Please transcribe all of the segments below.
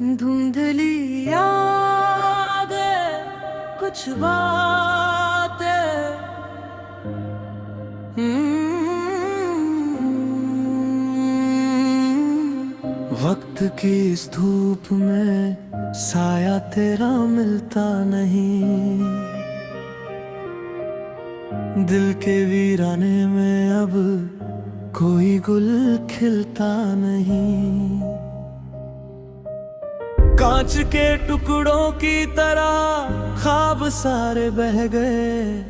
धुंधली यादें, कुछ बातें। वक्त की इस धूप में साया तेरा मिलता नहीं, दिल के वीराने में अब कोई गुल खिलता नहीं। कांच के टुकड़ों की तरह ख्वाब सारे बह गए,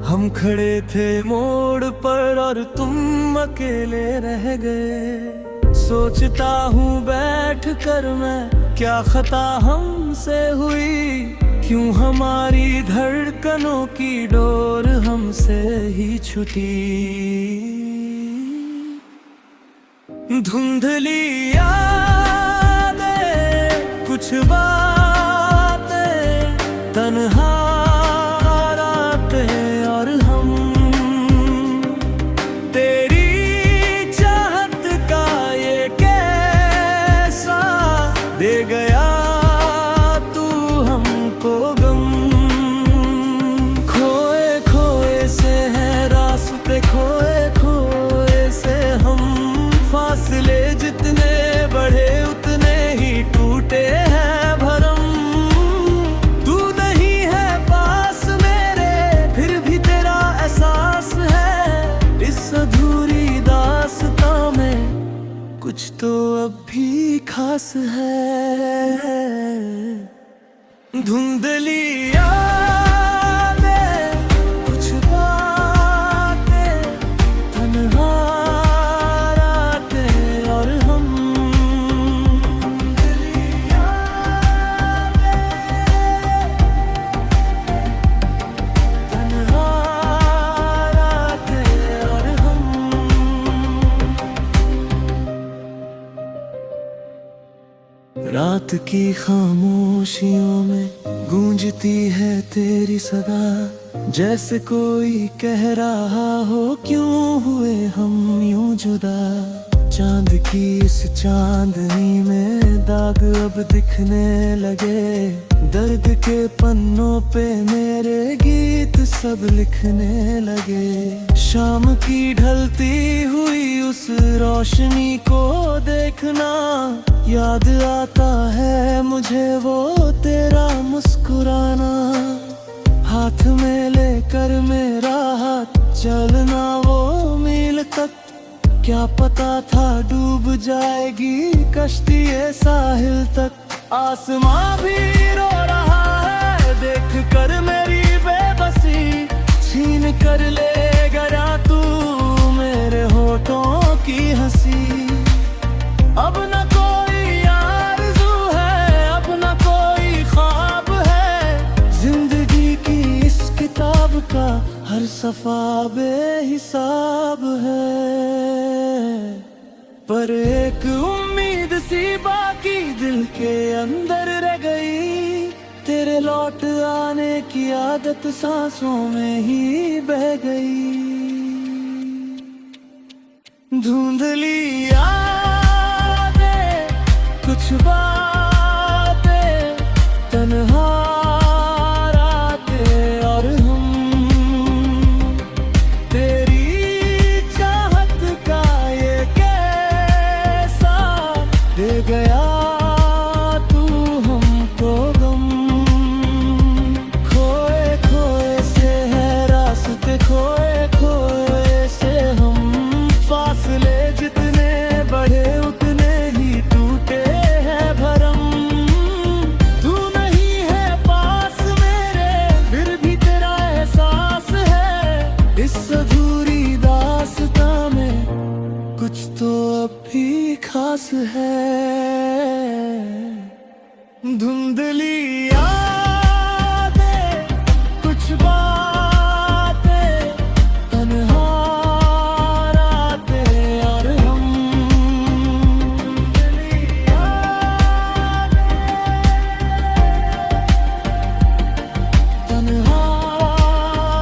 हम खड़े थे मोड़ पर और तुम अकेले रह गए। सोचता हूँ बैठ कर मैं, क्या खता हमसे हुई, क्यों हमारी धड़कनों की डोर हमसे ही छूटी। धुंधली यादें, कुछ बातें, तन्हा रातें और हम। तेरी चाहत का ये कैसा दे गया तू हमको गम। खोए खोए से है रास्ते, खोए खोए से हम। फासले जितने बढ़े उतने ही टूटे हैं भरम। तू नहीं है पास मेरे, फिर भी तेरा एहसास है। इस अधूरी दास्तां में कुछ तो अब भी खास है। धुंधली यादें, कुछ बातें, तन्हा रात की खामोशियों में गूंजती है तेरी सदा, जैसे कोई कह रहा हो क्यों हुए हम यूं जुदा। चांद की इस चांदनी में दाग अब दिखने लगे, दर्द के पन्नों पे मेरे गीत सब लिखने लगे। शाम की ढलती हुई उस रोशनी को देखना, याद आता है मुझे वो तेरा मुस्कुराना। हाथ में लेकर मेरा हाथ चलना वो मील तक, क्या पता था डूब जाएगी कश्ती ये साहिल तक। आसमां भी रो रहा है देख कर मेरी बेबसी, छीन कर ले गया तू मेरे होठों की हंसी। अब न कोई आरज़ू है, अब न कोई ख्वाब है, जिंदगी की इस किताब का हर सफा बेहिसाब है। पर एक उम्मीद सी बाकी दिल के अंदर रह गई, तेरे लौट आने की आदत सांसों में ही बह गई। धुंधली यादें, कुछ बातें, तन्हा रातें और हम। तेरी चाहत का ये कैसा दे गया तू हमको गम। खोए खोए से है रास्ते, खोए खोए से हम। फासले जितने बढ़े उतने ही टूटे हैं भरम। तू नहीं है पास मेरे, फिर भी तेरा एहसास है। इस अधूरी दास्तां में कुछ तो अब भी खास है। धुंधली यादें, कुछ बातें, तन्हा रातें और हम। तन्हा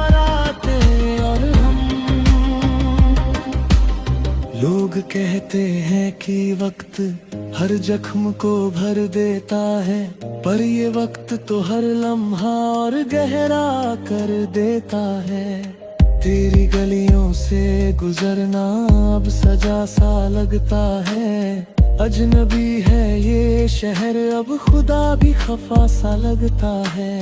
रातें और हम। लोग कहते हैं कि वक्त हर जख्म को भर देता है, पर ये वक्त तो हर लम्हा और गहरा कर देता है। तेरी गलियों से गुजरना अब सजा सा लगता है, अजनबी है ये शहर अब खुदा भी खफा सा लगता है।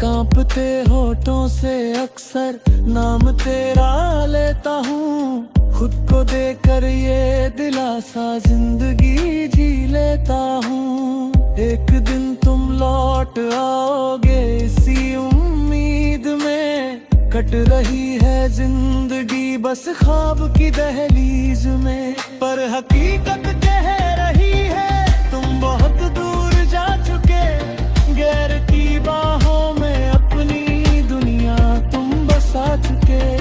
कांपते होठों से अक्सर नाम तेरा लेता हूँ, खुद को देकर ये दिलासा जिंदगी जी लेता हूँ। एक दिन तुम लौट आओगे इसी उम्मीद में, कट रही है जिंदगी बस ख्वाब की दहलीज में। पर हकीकत कह रही है तुम बहुत दूर जा चुके, गैर की बाहों में अपनी दुनिया तुम बसा चुके।